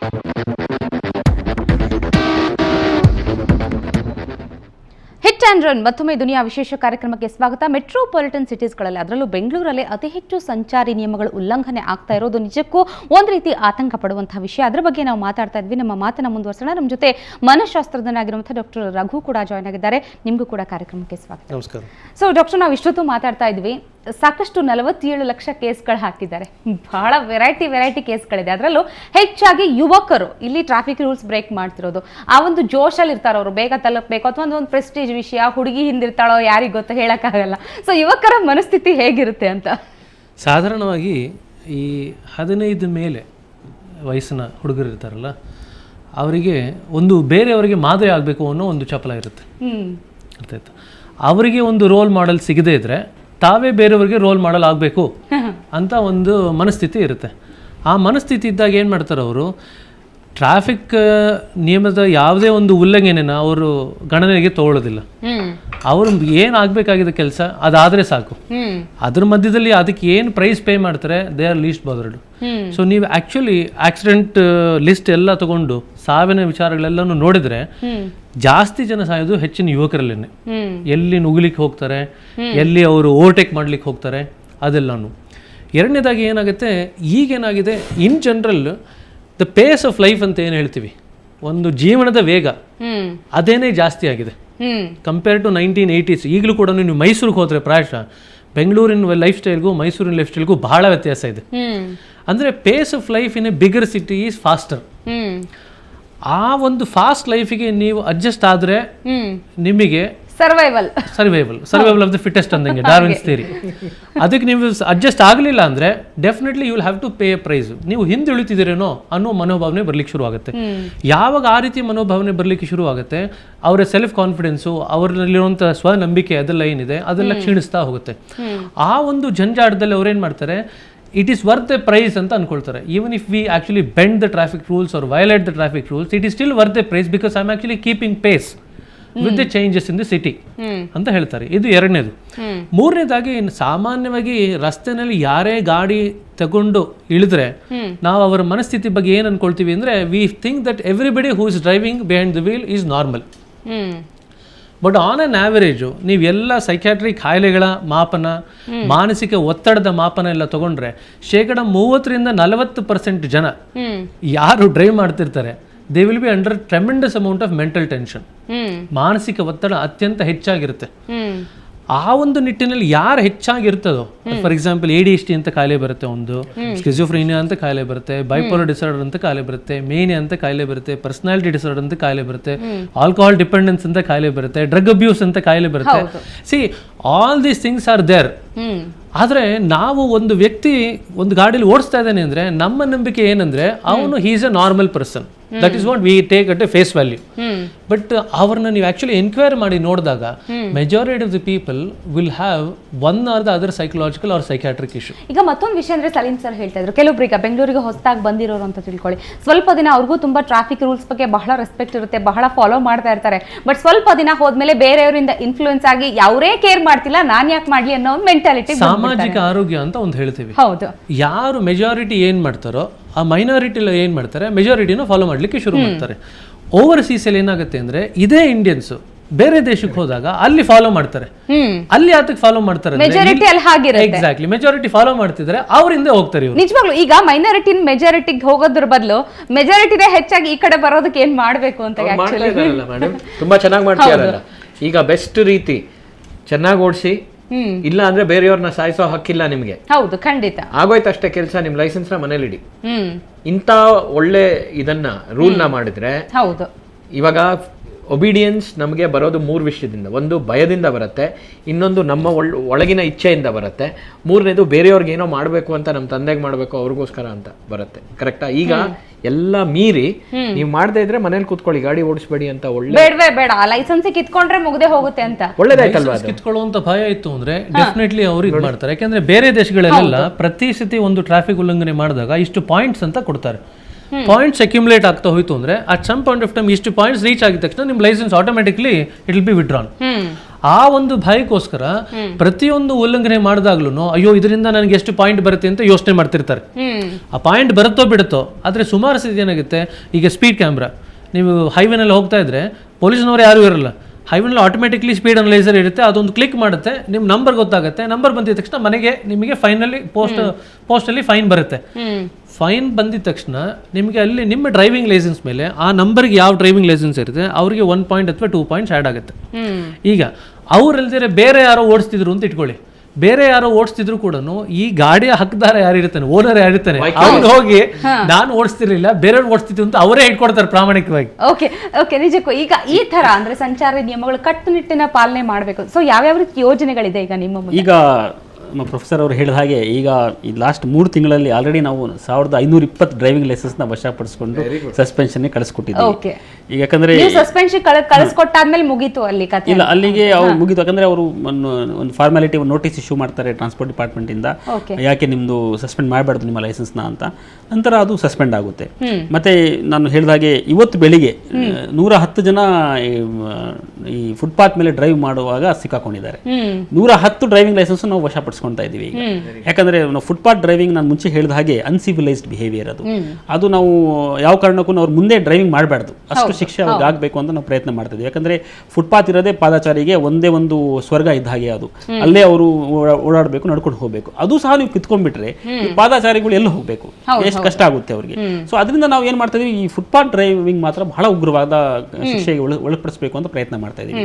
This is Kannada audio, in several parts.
ಹಿಟ್ ಆ್ಯಂಡ್ ರನ್ ಮತ್ತೊಮ್ಮೆ ದುನಿಯಾ ವಿಶೇಷ ಕಾರ್ಯಕ್ರಮಕ್ಕೆ ಸ್ವಾಗತ. ಮೆಟ್ರೋಪಾಲಿಟನ್ ಸಿಟೀಸ್ಗಳಲ್ಲಿ ಅದರಲ್ಲೂ ಬೆಂಗಳೂರಲ್ಲಿ ಅತಿ ಹೆಚ್ಚು ಸಂಚಾರಿ ನಿಯಮಗಳು ಉಲ್ಲಂಘನೆ ಆಗ್ತಾ ಇರೋದು ನಿಜಕ್ಕೂ ಒಂದು ರೀತಿ ಆತಂಕ ಪಡುವಂತಹ ವಿಷಯ. ಅದರ ಬಗ್ಗೆ ನಾವು ಮಾತಾಡ್ತಾ ಇದ್ವಿ. ನಮ್ಮ ಮಾತನ್ನ ಮುಂದುವರಿಸೋಣ. ನಮ್ಮ ಜೊತೆ ಮನಃಶಾಸ್ತ್ರಜ್ಞನಾಗಿರುವಂತಹ ಡಾಕ್ಟರ್ ರಘು ಕೂಡ ಜಾಯ್ನ್ ಆಗಿದ್ದಾರೆ. ನಿಮಗೂ ಕೂಡ ಕಾರ್ಯಕ್ರಮಕ್ಕೆ ಸ್ವಾಗತ. ನಮಸ್ಕಾರ. ಸೊ ಡಾಕ್ಟರ್, ನಾವು ಇಷ್ಟೊತ್ತು ಮಾತಾಡ್ತಾ ಇದ್ವಿ, ಸಾಕಷ್ಟು 47 ಲಕ್ಷ ಕೇಸ್ಗಳು ಹಾಕಿದ್ದಾರೆ. ಬಹಳ ವೆರೈಟಿ ಕೇಸ್ಗಳಿದೆ. ಅದರಲ್ಲೂ ಹೆಚ್ಚಾಗಿ ಯುವಕರು ಇಲ್ಲಿ ಟ್ರಾಫಿಕ್ ರೂಲ್ಸ್ ಬ್ರೇಕ್ ಮಾಡ್ತಿರೋದು. ಆ ಒಂದು ಜೋಶಲ್ಲಿ ಇರ್ತಾರೋ, ಅವರು ಬೇಗ ತಲುಪಬೇಕು ಅಥವಾ ಒಂದು ಪ್ರೆಸ್ಟೀಜ್ ವಿಷಯ, ಹುಡುಗಿ ಹಿಂದಿರ್ತಾಳೋ ಯಾರಿಗೆ ಗೊತ್ತ, ಹೇಳಕ್ಕಾಗಲ್ಲ. ಸೊ ಯುವಕರ ಮನಸ್ಥಿತಿ ಹೇಗಿರುತ್ತೆ ಅಂತ? ಸಾಧಾರಣವಾಗಿ ಈ 15 ಮೇಲೆ ವಯಸ್ಸಿನ ಹುಡುಗರು ಇರ್ತಾರಲ್ಲ, ಅವರಿಗೆ ಒಂದು ಬೇರೆಯವರಿಗೆ ಮಾದರಿ ಆಗಬೇಕು ಅನ್ನೋ ಒಂದು ಚಪಲ ಇರುತ್ತೆ. ಅರ್ಥ ಆಯ್ತು? ಅವರಿಗೆ ಒಂದು ರೋಲ್ ಮಾಡೆಲ್ ಸಿಗದೇ ಇದ್ರೆ ತಾವೇ ಬೇರೆಯವ್ರಿಗೆ ರೋಲ್ ಮಾಡಲ್ ಆಗಬೇಕು ಅಂತ ಒಂದು ಮನಸ್ಥಿತಿ ಇರುತ್ತೆ. ಆ ಮನಸ್ಥಿತಿ ಇದ್ದಾಗ ಏನು ಮಾಡ್ತಾರೆ, ಅವರು ಟ್ರಾಫಿಕ್ ನಿಯಮದ ಯಾವುದೇ ಒಂದು ಉಲ್ಲಂಘನೆನ ಅವರು ಗಣನೆಗೆ ತಗೊಳ್ಳೋದಿಲ್ಲ. ಅವರು ಏನಾಗಬೇಕಾಗಿದ್ದ ಕೆಲಸ ಅದಾದರೆ ಸಾಕು. ಅದ್ರ ಮಧ್ಯದಲ್ಲಿ ಅದಕ್ಕೆ ಏನು ಪ್ರೈಸ್ ಪೇ ಮಾಡ್ತಾರೆ, they are list bothered. So ನೀವು ಆ್ಯಕ್ಚುಲಿ ಆಕ್ಸಿಡೆಂಟ್ ಲಿಸ್ಟ್ ಎಲ್ಲ ತಗೊಂಡು ಸಾವಿನ ವಿಚಾರಗಳೆಲ್ಲನೂ ನೋಡಿದ್ರೆ ಜಾಸ್ತಿ ಜನ ಸಾಯೋದು ಹೆಚ್ಚಿನ ಯುವಕರಲ್ಲೇನೆ. ಎಲ್ಲಿ ನುಗ್ಲಿಕ್ಕೆ ಹೋಗ್ತಾರೆ, ಎಲ್ಲಿ ಅವರು ಓವರ್ಟೇಕ್ ಮಾಡ್ಲಿಕ್ಕೆ ಹೋಗ್ತಾರೆ, ಅದೆಲ್ಲನೂ. ಎರಡನೇದಾಗಿ ಏನಾಗುತ್ತೆ, ಈಗೇನಾಗಿದೆ in general the pace of life ಅಂತ ಏನು ಹೇಳ್ತೀವಿ, ಒಂದು ಜೀವನದ ವೇಗ ಅದೇನೇ ಜಾಸ್ತಿ ಆಗಿದೆ ಕಂಪೇರ್ ಟು 1980s. ಈಗಲೂ ಕೂಡ ನೀವು ಮೈಸೂರಿಗೆ ಹೋದರೆ ಪ್ರಾಯಶಃ ಬೆಂಗಳೂರಿನ ಲೈಫ್ ಸ್ಟೈಲ್ಗೂ ಮೈಸೂರಿನ ಲೈಫ್ ಸ್ಟೈಲ್ಗೂ ಬಹಳ ವ್ಯತ್ಯಾಸ ಇದೆ. ಅಂದರೆ pace of life in a bigger city is faster. ಆ ಒಂದು ಫಾಸ್ಟ್ ಲೈಫಿಗೆ ನೀವು ಅಡ್ಜಸ್ಟ್ ಆದರೆ ನಿಮಗೆ ಸರ್ವೈವಲ್ ಆಫ್ ದ ಫಿಟೆಸ್ಟ್ ಅಂದಂಗೆ ಡಾರ್ವಿನ್ಸ್ ಥಿಯರಿ. ಅದಕ್ಕೆ ನೀವು ಅಡ್ಜಸ್ಟ್ ಆಗಲಿಲ್ಲ ಅಂದರೆ definitely you will have to pay a price. ನೀವು ಹಿಂದುಳಿತಿದ್ದೀರೇನೋ ಅನ್ನೋ ಮನೋಭಾವನೆ ಬರ್ಲಿಕ್ಕೆ ಶುರು ಆಗುತ್ತೆ. ಯಾವಾಗ ಆ ರೀತಿ ಮನೋಭಾವನೆ ಬರ್ಲಿಕ್ಕೆ ಶುರು ಆಗುತ್ತೆ, ಅವರ ಸೆಲ್ಫ್ ಕಾನ್ಫಿಡೆನ್ಸು, ಅವರಲ್ಲಿರುವಂಥ ಸ್ವನಂಬಿಕೆ ಅದೆಲ್ಲ ಏನಿದೆ ಅದೆಲ್ಲ ಕ್ಷೀಣಿಸ್ತಾ ಹೋಗುತ್ತೆ. ಆ ಒಂದು ಜಂಜಾಟದಲ್ಲಿ ಅವ್ರೇನು ಮಾಡ್ತಾರೆ, it is worth a price ಅಂತ ಅನ್ಕೊಳ್ತಾರೆ. Even if we actually bend the traffic rules or violate the traffic rules, it is still worth a price because I am actually keeping pace with the changes in the city ಅಂತ ಹೇಳ್ತಾರೆ. ಇದು ಎರಡನೇದು. ಮೂರನೇದಾಗಿ ಸಾಮಾನ್ಯವಾಗಿ ರಸ್ತೆನಲ್ಲಿ ಯಾರೇ ಗಾಡಿ ತಗೊಂಡು ಇಳಿದ್ರೆ ನಾವು ಅವರ ಮನಸ್ಥಿತಿ ಬಗ್ಗೆ ಏನು ಅನ್ಕೊಳ್ತೀವಿ ಅಂದ್ರೆ, we think that everybody who is driving behind the wheel is normal. But on an average ನೀವೆಲ್ಲ ಸೈಕ್ಯಾಟ್ರಿಕ್ ಕಾಯಿಲೆಗಳ ಮಾಪನ, ಮಾನಸಿಕ ಒತ್ತಡದ ಮಾಪನ ಎಲ್ಲ ತಗೊಂಡ್ರೆ 30-40% ಜನ ಯಾರು ಡ್ರೈವ್ ಮಾಡ್ತಿರ್ತಾರೆ, they will be under tremendous amount of mental tension. ಮಾನಸಿಕ ಒತ್ತಡ ಅತ್ಯಂತ ಹೆಚ್ಚಾಗಿರುತ್ತೆ. ಆ ಒಂದು ನಿಟ್ಟಿನಲ್ಲಿ ಯಾರು ಹೆಚ್ಚಾಗಿರ್ತದೋ, ಫಾರ್ ಎಕ್ಸಾಂಪಲ್ ADHD ಅಂತ ಕಾಯಿಲೆ ಬರುತ್ತೆ, ಒಂದು ಸ್ಕಿಜೋಫ್ರೀನಿಯಾ ಅಂತ ಕಾಯಿಲೆ ಬರುತ್ತೆ, ಬೈಪೋಲರ್ ಡಿಸಾರ್ಡರ್ ಅಂತ ಕಾಯಿಲೆ ಬರುತ್ತೆ, ಮೇನಿಯಾ ಅಂತ ಕಾಯಿಲೆ ಬರುತ್ತೆ, ಪರ್ಸನಾಲಿಟಿ ಡಿಸಾರ್ಡರ್ ಅಂತ ಕಾಯಿಲೆ ಬರುತ್ತೆ, ಆಲ್ಕೋಹಾಲ್ ಡಿಪೆಂಡೆನ್ಸ್ ಅಂತ ಕಾಯಿಲೆ ಬರುತ್ತೆ, ಡ್ರಗ್ ಅಬ್ಯೂಸ್ ಅಂತ ಕಾಯಿಲೆ ಬರುತ್ತೆ. See all these things are there. ಆದರೆ ನಾವು ಒಂದು ವ್ಯಕ್ತಿ ಒಂದು ಗಾಡಿಯಲ್ಲಿ ಓಡಿಸ್ತಾ ಇದ್ದಾನೆ ಅಂದರೆ ನಮ್ಮ ನಂಬಿಕೆ ಏನಂದ್ರೆ ಅವನು he is a normal person. That is what we take at a face value. But ಅವ್ರನ್ನ ನೀವು ಆಕ್ಚುಲಿ ಎನ್ಕ್ವೈರಿ ಮಾಡಿ ನೋಡಿದಾಗ majority of the people will have one or the other psychological or psychiatric issue. ಈಗ ಮತ್ತೊಂದು ವಿಷಯ ಅಂದ್ರೆ, ಸಲೀಂ ಸರ್ ಹೇಳ್ತಾ ಇದ್ರು, ಕೆಲವೊಬ್ರು ಈಗ ಬೆಂಗಳೂರಿಗೆ ಹೊಸದಾಗಿ ಬಂದಿರೋರು ಅಂತ ತಿಳ್ಕೊಳ್ಳಿ, ಸ್ವಲ್ಪ ದಿನ ಅವ್ರಿಗೂ ತುಂಬಾ ಟ್ರಾಫಿಕ್ ರೂಲ್ಸ್ ಬಗ್ಗೆ ಬಹಳ ರೆಸ್ಪೆಕ್ಟ್ ಇರುತ್ತೆ, ಬಹಳ ಫಾಲೋ ಮಾಡ್ತಾ ಇರ್ತಾರೆ. ಬಟ್ ಸ್ವಲ್ಪ ದಿನ ಹೋದ್ಮೇಲೆ ಬೇರೆಯವರಿಂದ ಇನ್ಫ್ಲೂಯೆನ್ಸ್ ಆಗಿ ಯಾವರೇ ಕೇರ್ ಮಾಡ್ತಿಲ್ಲ, ನಾನ್ ಯಾಕೆ ಮಾಡ್ಲಿ ಅನ್ನೋ ಮೆಂಟಾಲಿಟಿ. ಸಾಮಾಜಿಕ ಆರೋಗ್ಯ ಅಂತ ಒಂದು ಹೇಳ್ತೀವಿ. ಹೌದು. ಯಾರು ಮೆಜಾರಿಟಿ ಏನ್ ಮಾಡ್ತಾರೋ ಆ ಮೈನಾರಿಟಿ ಏನ್ ಮಾಡ್ತಾರೆ, ಮೆಜಾರಿಟಿನ ಫಾಲೋ ಮಾಡ್ಲಿಕ್ಕೆ ಶುರು ಮಾಡ್ತಾರೆ. ಓವರ್ಸೀಸ್ ಅಲ್ಲಿ ಏನಾಗುತ್ತೆ ಅಂದ್ರೆ, ಇದೇ ಇಂಡಿಯನ್ಸ್ ಬೇರೆ ದೇಶಕ್ಕೆ ಹೋದಾಗ ಅಲ್ಲಿ ಫಾಲೋ ಮಾಡ್ತಾರೆ, ಅಲ್ಲಿ ಅದಕ್ಕೆ ಫಾಲೋ ಮಾಡ್ತಾರೆ. ಎಕ್ಸಾಕ್ಟ್ಲಿ, ಮೆಜಾರಿಟಿ ಫಾಲೋ ಮಾಡ್ತಿದ್ರೆ ಅವರಿಂದ ಹೋಗ್ತಾರೆ. ನಿಜವಾಗ್ಲು ಈಗ ಮೈನಾರಿಟಿ ಮೆಜಾರಿಟಿಗೆ ಹೋಗೋದ್ರ ಬದಲು ಮೆಜಾರಿಟಿನೇ ಹೆಚ್ಚಾಗಿ ಈ ಕಡೆ ಬರೋದಕ್ಕೆ ಏನ್ ಮಾಡ್ಬೇಕು ಅಂತ ಮೇಡಮ್ ತುಂಬಾ ಚೆನ್ನಾಗಿ ಮಾಡ್ತಿದಾರಲ್ಲ. ಈಗ ಬೆಸ್ಟ್ ರೀತಿ ಚೆನ್ನಾಗಿ ಓಡಿಸಿ, ಇಲ್ಲ ಅಂದ್ರೆ ಬೇರೆಯವ್ರನ್ನ ಸಾಯಿಸೋ ಹಕ್ಕಿಲ್ಲ ನಿಮ್ಗೆ. ಹೌದು, ಖಂಡಿತ. ಆಗೋಯ್ತು ಅಷ್ಟೇ ಕೆಲಸ, ನಿಮ್ ಲೈಸೆನ್ಸ್ ನ ಮನೇಲಿ ಇಡಿ. ಇಂತ ಒಳ್ಳೆ ಇದನ್ನ ರೂಲ್ ನ ಮಾಡಿದ್ರೆ, ಹೌದು, ಇವಾಗ ಒಬಿಡಿಯನ್ಸ್ ನಮಗೆ ಬರೋದು 3 ವಿಷಯದಿಂದ. ಒಂದು ಭಯದಿಂದ ಬರುತ್ತೆ, ಇನ್ನೊಂದು ನಮ್ಮ ಒಳಗಿನ ಇಚ್ಛೆಯಿಂದ ಬರುತ್ತೆ, ಮೂರನೇದು ಬೇರೆಯವ್ರಿಗೆ ಏನೋ ಮಾಡಬೇಕು ಅಂತ ನಮ್ಮ ತಂದೆಗೆ ಮಾಡಬೇಕು ಅವ್ರಿಗೋಸ್ಕರ ಅಂತ ಬರುತ್ತೆ. ಕರೆಕ್ಟಾ? ಈಗ ಎಲ್ಲ ಮೀರಿ ನೀವು ಮಾಡದೇ ಇದ್ರೆ ಮನೇಲಿ ಕೂತ್ಕೊಳ್ಳಿ, ಗಾಡಿ ಓಡಿಸ್ಬೇಡಿ ಅಂತ. ಒಳ್ಳೆ ಬೇಡ ಲೈಸೆನ್ಸ್ ಕಿತ್ಕೊಂಡ್ರೆ ಮುಗ್ದೆ ಹೋಗುತ್ತೆ ಅಂತ ಒಳ್ಳೇದಾಯ್ತಲ್ವಾ? ಕಿತ್ಕೊಳ್ಳುವಂತ ಭಯ ಇತ್ತು ಅಂದ್ರೆ ಡೆಫಿನೆಟ್ಲಿ ಅವ್ರು ಇದು ಮಾಡ್ತಾರೆ. ಯಾಕಂದ್ರೆ ಬೇರೆ ದೇಶಗಳೆಲ್ಲ ಪ್ರತಿ ಸತಿ ಒಂದು ಟ್ರಾಫಿಕ್ ಉಲ್ಲಂಘನೆ ಮಾಡಿದಾಗ ಇಷ್ಟು ಪಾಯಿಂಟ್ಸ್ ಅಂತ ಕೊಡ್ತಾರೆ. ಪಾಯಿಂಟ್ಸ್ ಅಕ್ಯುಮುಲೇಟ್ ಆಗ್ತಾ ಹೋಯ್ತು ಅಂದ್ರೆ at some point of time ಇಷ್ಟು ಪಾಯಿಂಟ್ಸ್ ರೀಚ್ ಆಗಿದ ತಕ್ಷಣ ನಿಮ್ಮ licence automatically it will be withdrawn. ಆ ಒಂದು ಭಯಕ್ಕೋಸ್ಕರ ಪ್ರತಿಯೊಂದು ಉಲ್ಲಂಘನೆ ಮಾಡಿದಾಗ್ಲೂ ಅಯ್ಯೋ ಇದರಿಂದ ನನಗೆ ಎಷ್ಟು ಪಾಯಿಂಟ್ ಬರುತ್ತೆ ಅಂತ ಯೋಚನೆ ಮಾಡ್ತಿರ್ತಾರೆ. ಆ ಪಾಯಿಂಟ್ ಬರುತ್ತೋ ಬಿಡುತ್ತೋ, ಆದರೆ ಸುಮಾರು ಸತಿ ಏನಾಗುತ್ತೆ, ಈಗ ಸ್ಪೀಡ್ ಕ್ಯಾಮ್ರಾ ನೀವು ಹೈವೇನಲ್ಲಿ ಹೋಗ್ತಾ ಇದ್ರೆ ಪೊಲೀಸ್ನವರು ಯಾರು ಇರಲ್ಲ, ಹೈವೇನಲ್ಲಿ ಆಟೋಮೆಟಿಕ್ಲಿ ಸ್ಪೀಡ್ ಅನಲೈಸರ್ ಇರುತ್ತೆ, ಅದೊಂದು ಕ್ಲಿಕ್ ಮಾಡುತ್ತೆ, ನಿಮ್ಮ ನಂಬರ್ ಗೊತ್ತಾಗುತ್ತೆ, ನಂಬರ್ ಬಂದಿದ ತಕ್ಷಣ ಮನೆಗೆ ನಿಮಗೆ ಫೈನಲಿ ಪೋಸ್ಟಲ್ಲಿ ಫೈನ್ ಬರುತ್ತೆ. ಫೈನ್ ಬಂದಿದ ತಕ್ಷಣ ನಿಮಗೆ ಅಲ್ಲಿ ನಿಮ್ಮ ಡ್ರೈವಿಂಗ್ ಲೈಸೆನ್ಸ್ ಮೇಲೆ ಆ ನಂಬರ್ಗೆ ಯಾವ ಡ್ರೈವಿಂಗ್ ಲೈಸೆನ್ಸ್ ಇರುತ್ತೆ ಅವರಿಗೆ 1 ಪಾಯಿಂಟ್ ಅಥವಾ 2 ಪಾಯಿಂಟ್ಸ್ ಆ್ಯಡ್ ಆಗುತ್ತೆ. ಈಗ ಅವ್ರಲ್ದಿರೆ ಬೇರೆ ಯಾರೋ ಓಡಿಸ್ತಿದ್ರು ಅಂತ ಇಟ್ಕೊಳ್ಳಿ, ಬೇರೆ ಯಾರೋ ಓಡಿಸ್ತಿದ್ರು ಕೂಡ ಈ ಗಾಡಿಯ ಹಕ್ಕದಾರ ಯಾರಿರ್ತಾನೆ, ಓನರ್ ಯಾರಿರ್ತಾನೆ, ಅವ್ನು ಹೋಗಿ ನಾನು ಓಡಿಸ್ತಿರ್ಲಿಲ್ಲ ಬೇರೆಯವ್ರು ಓಡಿಸ್ತಿದ್ರು ಅಂತ ಅವರೇ ಇಟ್ಕೊಡ್ತಾರೆ ಪ್ರಾಮಾಣಿಕವಾಗಿ. ಓಕೆ ನಿಜಕ್ಕೂ ಈಗ ಈ ತರ ಅಂದ್ರೆ ಸಂಚಾರಿ ನಿಯಮಗಳು ಕಟ್ಟುನಿಟ್ಟಿನ ಪಾಲನೆ ಮಾಡಬೇಕು. ಸೊ ಯಾವ್ಯಾವ ರೀತಿ ಯೋಜನೆಗಳಿದೆ ಈಗ ನಿಮ್ಮ ಮುಂದೆ? ಈಗ ನಮ್ಮ ಪ್ರೊಫೆಸರ್ ಅವರು ಹೇಳಿದ ಹಾಗೆ ಈಗ ಈ ಲಾಸ್ಟ್ 3 ತಿಂಗಳಲ್ಲಿ ಆಲ್ರೆಡಿ ನಾವು 1520 ಡ್ರೈವಿಂಗ್ ಲೈಸೆನ್ಸ್ನ ವಶಪಡಿಸಿಕೊಂಡು ಸಸ್ಪೆನ್ಷನ್ಗೆ ಕಳಿಸ್ಕೊಟ್ಟಿದ್ದೀವಿ. ಈಗ ಯಾಕಂದ್ರೆ ಸಸ್ಪೆನ್ಷನ್ ಕಳಿಸ್ಕೊಟ್ಟಾದ್ಮೇಲೆ ಮುಗೀತು ಅಲ್ಲಿ ಕಥೆ? ಇಲ್ಲ, ಅಲ್ಲಿಗೆ ಅವ್ರು ಮುಗೀತು. ಯಾಕಂದ್ರೆ ಅವರು ಒಂದು ಫಾರ್ಮಾಲಿಟಿ ನೋಟಿಸ್ ಇಶ್ಯೂ ಮಾಡ್ತಾರೆ ಟ್ರಾನ್ಸ್ಪೋರ್ಟ್ ಡಿಪಾರ್ಟ್ಮೆಂಟ್ ಇಂದ, ಯಾಕೆ ನಿಮ್ದು ಸಸ್ಪೆಂಡ್ ಮಾಡಬಾರ್ದು ನಿಮ್ಮ ಲೈಸೆನ್ಸ್ನ ಅಂತ. ನಂತರ ಅದು ಸಸ್ಪೆಂಡ್ ಆಗುತ್ತೆ. ಮತ್ತೆ ನಾನು ಹೇಳಿದ ಹಾಗೆ ಇವತ್ತು ಬೆಳಿಗ್ಗೆ 110 ಜನ ಈ ಫುಟ್ಪಾತ್ ಮೇಲೆ ಡ್ರೈವ್ ಮಾಡುವಾಗ ಸಿಕ್ಕಾಕೊಂಡಿದ್ದಾರೆ. 110 ಡ್ರೈವಿಂಗ್ ಲೈಸೆನ್ಸ್ ನಾವು ವಶಪಡಿಸ್ಕೊಳ್ತಾ ಇದೀವಿ ಈಗ. ಯಾಕಂದ್ರೆ ನಾವು ಫುಟ್ಪಾತ್ ಡ್ರೈವಿಂಗ್ ನಾನು ಮುಂಚೆ ಹೇಳಿದ ಹಾಗೆ ಅನ್ಸಿವಿಲೈಸ್ಡ್ ಬಿಹೇವಿಯರ್ ಅದು ನಾವು ಯಾವ ಕಾರಣಕ್ಕೂ ಅವ್ರು ಮುಂದೆ ಡ್ರೈವಿಂಗ್ ಮಾಡಬಾರ್ದು, ಅಷ್ಟು ಶಿಕ್ಷೆ ಅವ್ರಿಗೆ ಆಗಬೇಕು ಅಂತ ನಾವು ಪ್ರಯತ್ನ ಮಾಡ್ತಾ ಇದೀವಿ. ಯಾಕಂದ್ರೆ ಫುಟ್ಪಾತ್ ಇರೋದೇ ಪಾದಚಾರಿಗೆ ಒಂದೇ ಒಂದು ಸ್ವರ್ಗ ಇದ್ದ ಹಾಗೆ, ಅದು ಅಲ್ಲೇ ಅವರು ಓಡಾಡಬೇಕು, ನಡ್ಕೊಂಡು ಹೋಗ್ಬೇಕು. ಅದು ಸಹ ನೀವು ಕಿತ್ಕೊಂಡ್ಬಿಟ್ರೆ ಪಾದಚಾರಿಗಳು ಎಲ್ಲ ಹೋಗ್ಬೇಕು, ಎಷ್ಟು ಕಷ್ಟ ಆಗುತ್ತೆ ಅವ್ರಿಗೆ. ಸೊ ಅದರಿಂದ ನಾವು ಏನ್ ಮಾಡ್ತಾ ಇದೀವಿ, ಈ ಫುಟ್ಪಾತ್ ಡ್ರೈವಿಂಗ್ ಮಾತ್ರ ಬಹಳ ಉಗ್ರವಾದ ಶಿಕ್ಷೆಗೆ ಒಳಪಡಿಸಬೇಕು ಅಂತ ಪ್ರಯತ್ನ ಮಾಡ್ತಾ ಇದೀವಿ.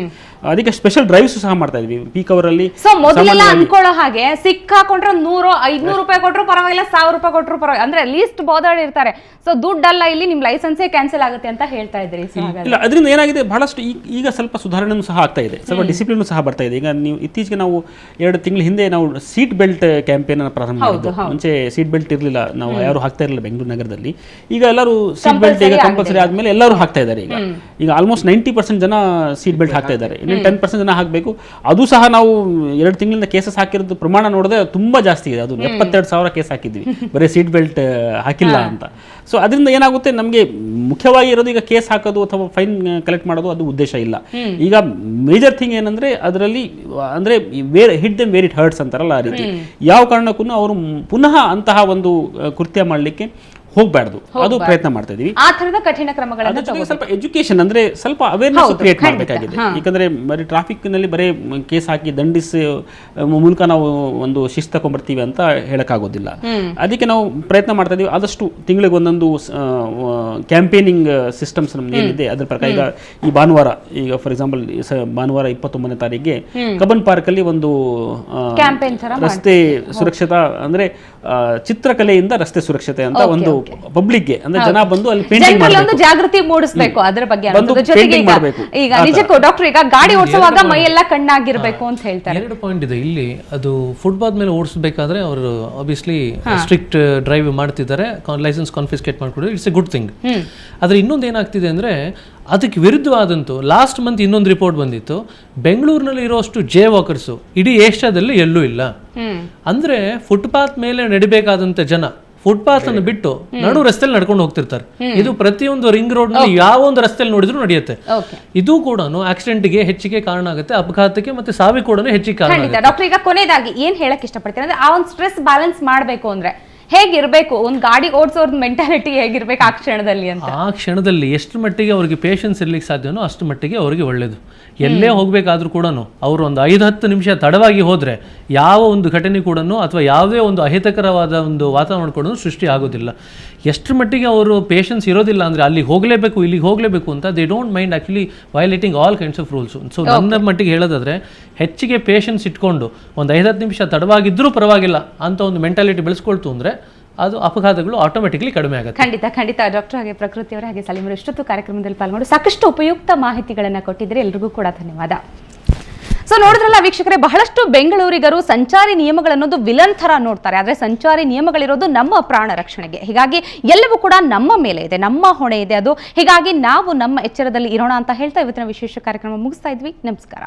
ಅದಕ್ಕೆ ಸ್ಪೆಷಲ್ ಡ್ರೈವ್ಸ್ ಸಹ ಮಾಡ್ತಾ ಇದೀವಿ ಪೀಕ್ ಅವರ್ ಅಲ್ಲಿ. ಮೊದಲೆಲ್ಲ ಅನ್ಕೊಳ್ಳೋ ಹಾಗೆ ಸಿಕ್ಕಾಕೊಂಡ್ರೆ 100-500 ರೂಪಾಯಿ ಕೊಟ್ಟರು ಪರವಾಗಿಲ್ಲ, 1000 ರೂಪಾಯಿ ಕೊಟ್ಟರು ಪರವಾಗಿಲ್ಲ, ಅಂದ್ರೆ ಲೀಸ್ಟ್ ಬೋದಾಡಿ ಇರ್ತಾರೆ. ಸೊ ದುಡ್ಡಲ್ಲ ಇಲ್ಲಿ ನಿಮ್ ಲೈಸೆನ್ಸೇ ಕ್ಯಾನ್ಸಲ್ ಆಗುತ್ತೆ ಅಂತ ಹೇಳ್ತಾ ಇದ್ರಿ. ಇಲ್ಲ, ಅದರಿಂದ ಏನಾಗಿದೆ, ಬಹಳಷ್ಟು ಈಗ ಸ್ವಲ್ಪ ಸುಧಾರಣೆ ಸಹ ಆಗ್ತಾ ಇದೆ, ಸ್ವಲ್ಪ ಡಿಸಿಪ್ಲಿನ್ ಸಹ ಬರ್ತಾ ಇದೆ. ಈಗ ನೀವು ಇತ್ತೀಚೆಗೆ ನಾವು 2 ತಿಂಗಳ ಹಿಂದೆ ನಾವು ಸೀಟ್ ಬೆಲ್ಟ್ ಕ್ಯಾಂಪೇನ್ ಅನ್ನು ಪ್ರಾರಂಭ ಮಾಡಿದ್ದು. ಮುಂಚೆ ಸೀಟ್ ಬೆಲ್ಟ್ ಇರಲಿಲ್ಲ, ನಾವು ಯಾರು ಹಾಕ್ತಾ ಇರಲಿಲ್ಲ ಬೆಂಗಳೂರು ನಗರದಲ್ಲಿ. ಈಗ ಎಲ್ಲರೂ ಸೀಟ್ ಬೆಲ್ಟ್ ಈಗ ಕಂಪಲ್ಸರಿ ಆದ್ಮೇಲೆ ಎಲ್ಲರೂ ಹಾಕ್ತಾ ಇದ್ದಾರೆ. ಈಗ ಆಲ್ಮೋಸ್ಟ್ 90% ಜನ ಸೀಟ್ ಬೆಲ್ಟ್ ಹಾಕ್ತಾ ಇದ್ದಾರೆ, ಇನ್ನು 10% ಜನ ಹಾಕಬೇಕು. ಅದು ಸಹ ನಾವು 2 ತಿಂಗಳಿಂದ ಕೇಸಸ್ ಹಾಕಿರೋದು ಪ್ರಮಾಣ ನೋಡಿದ್ರೆ ತುಂಬಾ ಜಾಸ್ತಿ ಇದೆ. ಅದು 72,000 ಕೇಸ್ ಹಾಕಿದ್ವಿ ಬರೀ ಸೀಟ್ ಬೆಲ್ಟ್ ಹಾಕಿಲ್ಲ ಅಂತ. ಸೊ ಅದರಿಂದ ಏನಾಗುತ್ತೆ, ನಮಗೆ ಮುಖ್ಯವಾಗಿ ಇರೋದು ಈಗ ಕೇಸ್ ಹಾಕೋದು ಅಥವಾ ಫೈನ್ ಕಲೆಕ್ಟ್ ಮಾಡೋದು ಅದು ಉದ್ದೇಶ ಇಲ್ಲ. ಈಗ ಮೇಜರ್ ಥಿಂಗ್ ಏನಂದ್ರೆ ಅದರಲ್ಲಿ ಅಂದ್ರೆ hit them where it hertz ಅಂತಾರಲ್ಲ, ಆ ರೀತಿ ಯಾವ ಕಾರಣಕ್ಕೂ ಅವರು ಪುನಃ ಅಂತಹ ಒಂದು ಕೃತ್ಯ ಮಾಡಲಿಕ್ಕೆ ಹೋಗಬಾರ್ದು, ಅದು ಪ್ರಯತ್ನ ಮಾಡ್ತಾ ಇದೀವಿ. ಆ ತರದ ಕಠಿಣ ಕ್ರಮಗಳನ್ನು ಸ್ವಲ್ಪ ಎಜುಕೇಶನ್ ಅಂದ್ರೆ ಸ್ವಲ್ಪ ಅವೇರ್ನೆಸ್ ಕ್ರಿಯೇಟ್ ಮಾಡಬೇಕಾಗಿದೆ. ಯಾಕಂದ್ರೆ ಬರೀ ಟ್ರಾಫಿಕ್ ನಲ್ಲಿ ಬರೀ ಕೇಸ್ ಹಾಕಿ ದಂಡಿಸಿ ಮೂಲಕ ನಾವು ಒಂದು ಶಿಸ್ತು ತಗೊಂಡ್ಬರ್ತೀವಿ ಅಂತ ಹೇಳಕ್ಕಾಗೋದಿಲ್ಲ. ಅದಕ್ಕೆ ನಾವು ಪ್ರಯತ್ನ ಮಾಡ್ತಾ ಇದೀವಿ. ಆದಷ್ಟು ತಿಂಗಳಿಗೆ ಒಂದೊಂದು ಕ್ಯಾಂಪೇನಿಂಗ್ ಸಿಸ್ಟಮ್ಸ್ ನಮ್ದು ಏನಿದೆ ಅದ್ರ ಪ್ರಕಾರ ಈಗ ಈ ಭಾನುವಾರ, ಈಗ ಫಾರ್ ಎಕ್ಸಾಂಪಲ್ ಭಾನುವಾರ 29ನೇ ತಾರೀಕಿಗೆ ಕಬ್ಬನ್ ಪಾರ್ಕ್ ಅಲ್ಲಿ ಒಂದು ರಸ್ತೆ ಸುರಕ್ಷತಾ ಅಂದ್ರೆ ಚಿತ್ರಕಲೆಯಿಂದ ರಸ್ತೆ ಸುರಕ್ಷತೆ ಅಂತ ಒಂದು ಪಬ್ಲಿಕ್ಗೆ ಅಂದ್ರೆ ಜನ ಬಂದು ಅಲ್ಲಿ ಪೇಂಟಿಂಗ್ ಮಾಡಬೇಕು, ಜಾಗೃತಿ ಮೂಡಿಸಬೇಕು ಅದರ ಬಗ್ಗೆ. ಜೊತೆಗೆ ಈಗ ನಿಜಕ್ಕೂ ಡಾಕ್ಟರ್ ಈಗ ಗಾಡಿ ಓಡಿಸುವಾಗ ಮೈ ಎಲ್ಲ ಕಣ್ಣಾಗಿರ್ಬೇಕು ಅಂತ ಹೇಳ್ತಾರೆ. 2 ಪಾಯಿಂಟ್ ಇದೆ ಇಲ್ಲಿ. ಅದು ಫುಟ್ಪಾತ್ ಮೇಲೆ ಓಡಿಸಬೇಕಾದ್ರೆ ಅವರು ಆಬ್ವಿಯಸ್ಲಿ ಸ್ಟ್ರಿಕ್ಟ್ ಡ್ರೈವ್ ಮಾಡ್ತಿದ್ದಾರೆ, ಲೈಸೆನ್ಸ್ ಕಾನ್ಫಿಸ್ಕೇಟ್ ಮಾಡ್ಕೊಡೋದು, ಇಟ್ಸ್ ಎ ಗುಡ್ ಥಿಂಗ್. ಆದ್ರೆ ಇನ್ನೊಂದು ಏನಾಗ್ತಿದೆ ಅಂದ್ರೆ ಅದಕ್ಕೆ ವಿರುದ್ಧವಾದಂತೂ ಲಾಸ್ಟ್ ಮಂತ್ ಇನ್ನೊಂದು ರಿಪೋರ್ಟ್ ಬಂದಿತ್ತು, ಬೆಂಗಳೂರಿನಲ್ಲಿ ಇರೋಷ್ಟು ಜೇ ವಾಕರ್ಸು ಇಡೀ ಏಷ್ಯಾದಲ್ಲಿ ಎಲ್ಲೂ ಇಲ್ಲ. ಅಂದ್ರೆ ಫುಟ್ಪಾತ್ ಮೇಲೆ ನಡಿಬೇಕಾದಂತ ಜನ ಫುಟ್ಪಾತ್ ಅನ್ನು ಬಿಟ್ಟು ನಡು ರಸ್ತೆಯಲ್ಲಿ ನಡ್ಕೊಂಡು ಹೋಗ್ತಿರ್ತಾರೆ. ಇದು ಪ್ರತಿಯೊಂದು ರಿಂಗ್ ರೋಡ್ ನಲ್ಲಿ ಯಾವ ಒಂದು ರಸ್ತೆಯಲ್ಲಿ ನೋಡಿದ್ರು ನಡೆಯುತ್ತೆ. ಇದು ಕೂಡ ಆಕ್ಸಿಡೆಂಟ್ಗೆ ಹೆಚ್ಚಿಗೆ ಕಾರಣ ಆಗುತ್ತೆ, ಅಪಘಾತಕ್ಕೆ ಮತ್ತೆ ಸಾವಿಗೆ ಕೂಡ ಹೆಚ್ಚಿಗೆ ಕಾರಣ ಆಗುತ್ತೆ. ಡಾಕ್ಟರ್ ಈಗ ಕೊನೆಯದಾಗಿ ಏನ್ ಹೇಳಕ್ ಇಷ್ಟಪಡ್ತೀನಿ ಅಂದ್ರೆ ಆ ಒಂದು ಸ್ಟ್ರೆಸ್ ಬ್ಯಾಲೆನ್ಸ್ ಮಾಡ್ಬೇಕು ಅಂದ್ರೆ ಹೇಗಿರ್ಬೇಕು, ಒಂದು ಗಾಡಿ ಓಡಿಸೋರ್ ಮೆಂಟಾಲಿಟಿ ಹೇಗಿರ್ಬೇಕು ಆ ಕ್ಷಣದಲ್ಲಿ ಅಂತ? ಆ ಕ್ಷಣದಲ್ಲಿ ಎಷ್ಟು ಮಟ್ಟಿಗೆ ಅವ್ರಿಗೆ ಪೇಷನ್ಸ್ ಇರ್ಲಿಕ್ಕೆ ಸಾಧ್ಯನೋ ಅಷ್ಟು ಮಟ್ಟಿಗೆ ಅವರಿಗೆ ಒಳ್ಳೇದು. ಎಲ್ಲೇ ಹೋಗ್ಬೇಕಾದ್ರೂ ಕೂಡ ಅವರು ಒಂದು 5-10 ನಿಮಿಷ ತಡವಾಗಿ ಹೋದ್ರೆ ಯಾವ ಒಂದು ಘಟನೆ ಕೂಡ ಅಥವಾ ಯಾವುದೇ ಒಂದು ಅಹಿತಕರವಾದ ಒಂದು ವಾತಾವರಣ ಕೂಡ ಸೃಷ್ಟಿ ಆಗೋದಿಲ್ಲ. ಎಷ್ಟು ಮಟ್ಟಿಗೆ ಅವರು ಪೇಷನ್ಸ್ ಇರೋದಿಲ್ಲ ಅಂದ್ರೆ ಅಲ್ಲಿಗೆ ಹೋಗಲೇಬೇಕು ಇಲ್ಲಿಗೆ ಹೋಗಲೇಬೇಕು ಅಂತ they don't mind actually violating all kinds of rules. So ನನ್ನ ಮಟ್ಟಿಗೆ ಹೇಳೋದಾದ್ರೆ ಹೆಚ್ಚಿಗೆ ಪೇಷನ್ಸ್ ಇಟ್ಕೊಂಡು ಒಂದು 5-10 ನಿಮಿಷ ತಡವಾಗಿದ್ರೂ ಪರವಾಗಿಲ್ಲ ಅಂತ ಒಂದು ಮೆಂಟಾಲಿಟಿ ಬೆಳೆಸ್ಕೊಳ್ತು ಅಂದ್ರೆ ಅದು ಅಪಘಾತಗಳು ಆಟೋಮೆಟಿಕ್ಲಿ ಕಡಿಮೆ ಆಗುತ್ತೆ. ಖಂಡಿತ ಡಾಕ್ಟರ್ ಹಾಗೆ ಪ್ರಕೃತಿಯವರ ಹಾಗೆ ಸಲೀಮರು ಇಷ್ಟೊತ್ತು ಕಾರ್ಯಕ್ರಮದಲ್ಲಿ ಪಾಲ್ಗೊಂಡು ಸಾಕಷ್ಟು ಉಪಯುಕ್ತ ಮಾಹಿತಿಗಳನ್ನು ಕೊಟ್ಟಿದ್ರೆ ಎಲ್ರಿಗೂ ಕೂಡ ಧನ್ಯವಾದ. ಸೊ ನೋಡಿದ್ರಲ್ಲ ವೀಕ್ಷಕರೇ, ಬಹಳಷ್ಟು ಬೆಂಗಳೂರಿಗರು ಸಂಚಾರಿ ನಿಯಮಗಳನ್ನೋದು ವಿಲನ್ ಥರ ನೋಡ್ತಾರೆ, ಆದರೆ ಸಂಚಾರಿ ನಿಯಮಗಳಿರೋದು ನಮ್ಮ ಪ್ರಾಣ ರಕ್ಷಣೆಗೆ. ಹೀಗಾಗಿ ಎಲ್ಲವೂ ಕೂಡ ನಮ್ಮ ಮೇಲೆ ಇದೆ, ನಮ್ಮ ಹೊಣೆ ಇದೆ ಅದು. ಹೀಗಾಗಿ ನಾವು ನಮ್ಮ ಎಚ್ಚರದಲ್ಲಿ ಇರೋಣ ಅಂತ ಹೇಳ್ತಾ ಇವತ್ತಿನ ವಿಶೇಷ ಕಾರ್ಯಕ್ರಮ ಮುಗಿಸ್ತಾ ಇದ್ವಿ. ನಮಸ್ಕಾರ.